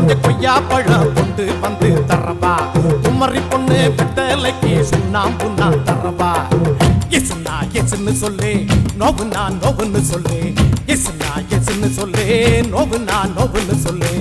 கொஞ்சம் கொய்யா பழம் கொண்டு வந்து தரவா குமரி பொண்ணு வெத்தலைக்கு சுண்ணாம்புன்னா தரவா எசுனா எசுன்னு சொல்லு நோவுனா நோவுன்னு சொல்லு எசுனா எசுன்னு சொல்லு நோவுனா நோவுன்னு சொல்லு